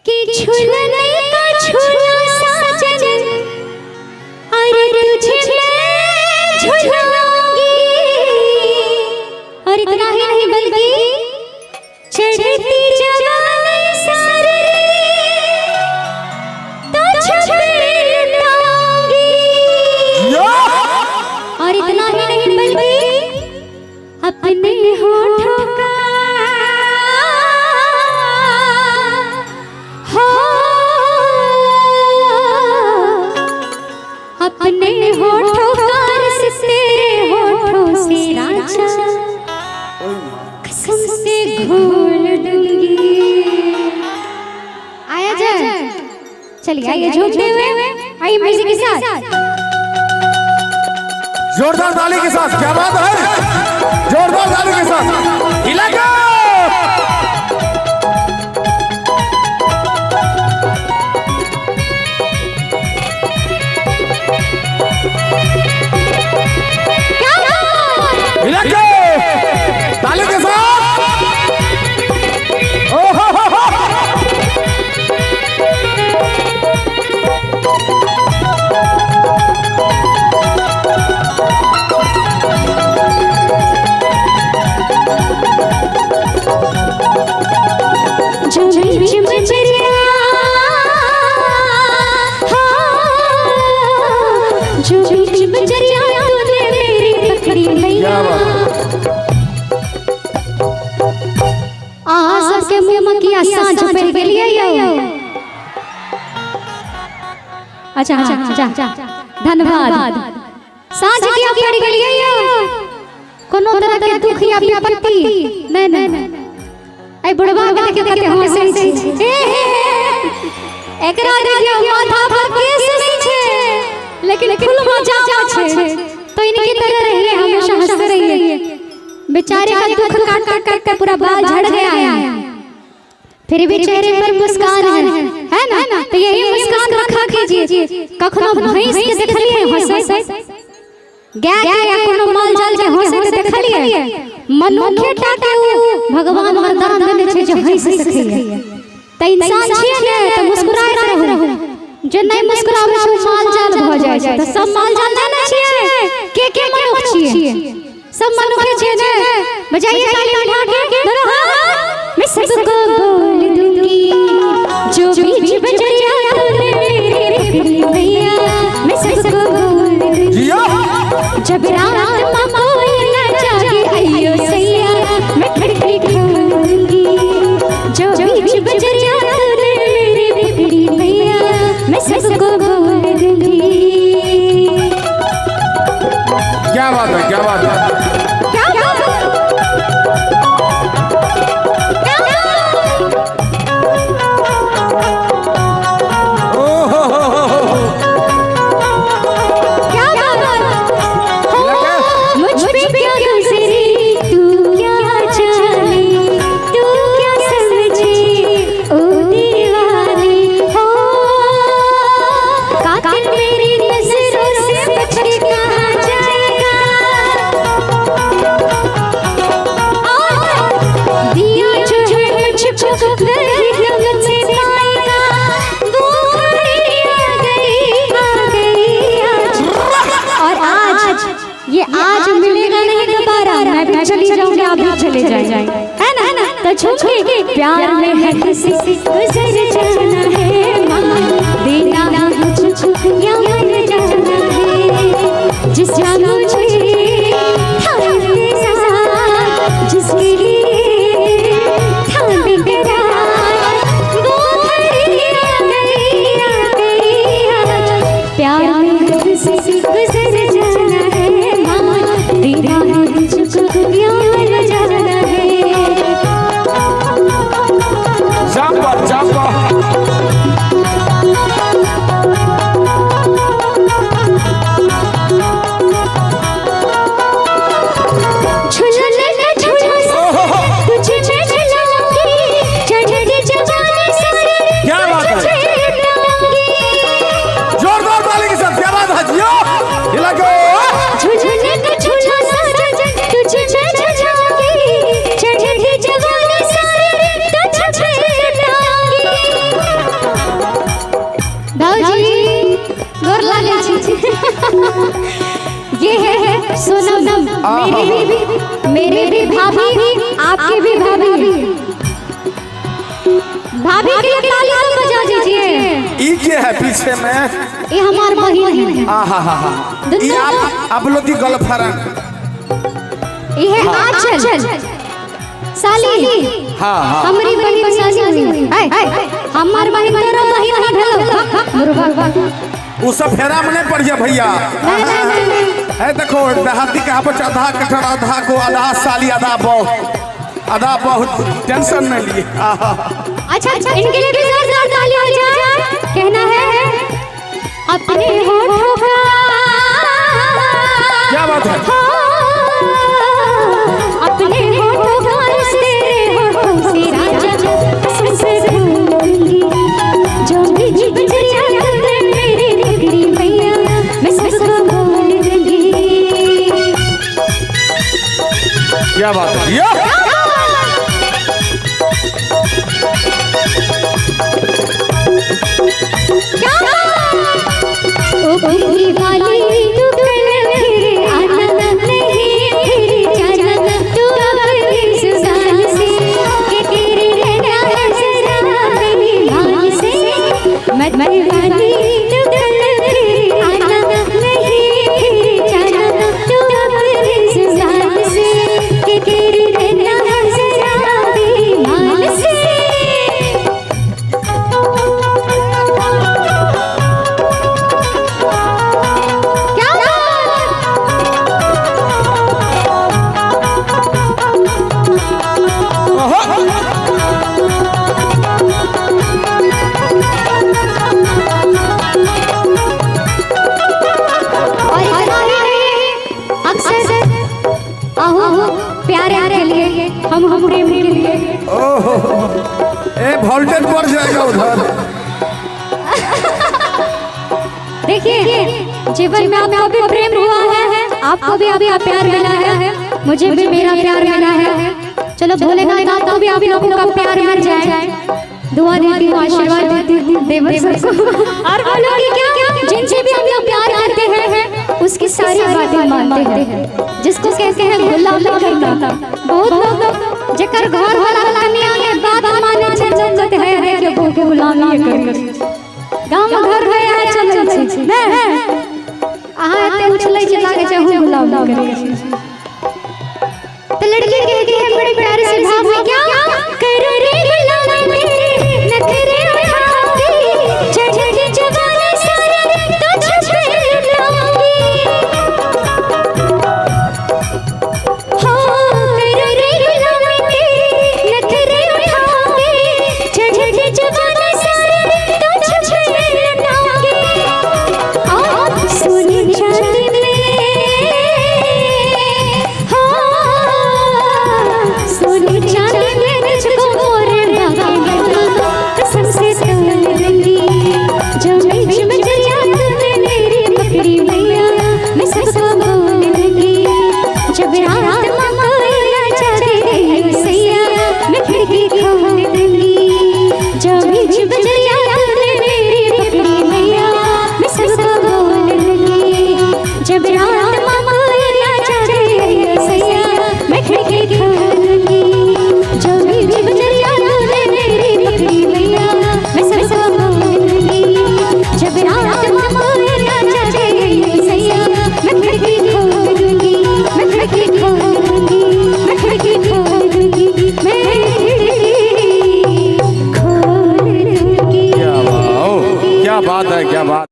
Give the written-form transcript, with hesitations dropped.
कि झूलने का झूला साजन और तुझे मैं झूलाऊंगी। और इतना ही नहीं बल्कि चढ़ती जवानी सारी तुझ पे लुटाऊंगी। और इतना ही नहीं बल्कि अपने होठों का अपने होठों का रस तेरे होठों से राजा कसम से घोल दूंगी। आया जाए, चलिए आइए झूमते हुए, आइए म्यूजिक के साथ, जोरदार ताली के साथ। क्या बात है, जोरदार ताली के साथ हिला के। ताली के साथ। ओहो अच्छा धन्यवाद। सांझ की आप पड़ गई कोनो तरह के दुख या विपत्ति नहीं ए बुढ़वा के देखे हंसे छी एकरा देखियो माथा पर केस नहीं छे लेकिन फूल मजा छे। तो इनकी तरह रहिए, हमेशा हंसते रहिए। बेचारे का दुख काट काट कर पूरा बाल झड़ गया है, फिर भी चेहरे पर मुस्कान है ना? तो यही मुस्कान रखा कीजिए। कखनो भैंस के देखलिए हंसे, गाय या कोनो माल जाल के हंसे के देखलिए, मनुष्य टाके भगवान वरदान देने छे जो हंस सकैए। त इंसान छिए ने त मुस्कुराइत रहू, जे नहीं मुस्कुरावे छै माल जाल भ जाय छै। त सब माल जाल जाने छिए के मनुष्य छिए, सब मनुष्य छिए ने। बजाइए ताली उठा के, मैं सबको बोल दूंगी जो बीच बजरिया तूने मेरी दिल मैया, मैं सबको बोल दूंगी जब रात में कोई न जागे अयो सैया, मैं खिड़की खोलूंगी जो बीच बजरिया तूने मेरी दिल मैया, मैं सबको बोल दूंगी। क्या बात है, क्या बात है। ये आज मिलेगा नहीं दोबारा, मैं भी चली जाऊंगी, आप भी चले जाएंगे, है ना? तो झूठे प्यार में है किसी गुजर जाना है मां, देना है तुझको या मर जाना है। जिस जान मुझे थाने साथ जिसके लिए थाने तेरा वो आ गई प्यार में है किसी गुजर जाना है, देना है तुझको या मर जाना है। मेरे भी भाभी, आपके भी भाभी। भाभी के लिए ताली तो बजा दीजिए। ई के है पीछे में? ये हमार बहिन है। हा। ये आप लोग की गर्लफ्रेंड। ये है आंचल साली। हाँ। हमारी बहिन साली हुई। हमार बहिन तेरा बहिन ना ढलो। वो सब फेरा में नहीं पड़ गया भैया। है देखो देहाती का बच्चा आधा कठर आधा को आधा साली आधा बहुत टेंशन नहीं लिए। अच्छा इनके लिए भी जोरदार ताली हो जाए। कहना है अपने होठों का। क्या बात है? अपने होठों का तेरे होठों से राजा सबसे ढूंढूंगी जो भी बजरिया मेरी पगड़ी मैया मैं सबको बोल दूंगी। क्या बात है? ओ पिंकी वाली तू कल मेरे आना नहीं तेरी जाना तू अपनी जुबान से कि तेरे रहना है जरा मेरी मान से मत वाली तू कल मेरे आना नहीं तेरी जाना तू अपनी जुबान से कि तेरे रहना है जरा मेरी मान से। प्यारे के लिए हम प्रेम के लिए। ओहो ए वोल्टेज बढ़ जाएगा उधर। देखिए जीवन में आपको भी प्रेम हुआ है, आपको भी अभी प्यार मिला है, मुझे भी मेरा प्यार मिला है। चलो भोलेनाथ आपको भी आप लोगों का प्यार मिल जाए। दुआ देती हूँ, आशीर्वाद देती हूँ देवर सबको। और बोलोगे क्या जिनसे भी हम लोग प्यार करते हैं उसकी सारी बातें मानते हैं। जिसको कहते हैं गुलामी करना। बहुत लोग जेकर घर वाला कन्या के बात माने जन्नत है कि वो के गुलामी कर। गांव घर गया चल मैं आहा ते उछलै चला के चाहूं गुलामी कर। तो लड़की कहती है बड़े प्यार से भाव में क्या करो रे गुलामी नखरे उठाऊंगी चढ़ जवानी सारे तो छुपे लाऊंगी। क्या बात है, क्या बात।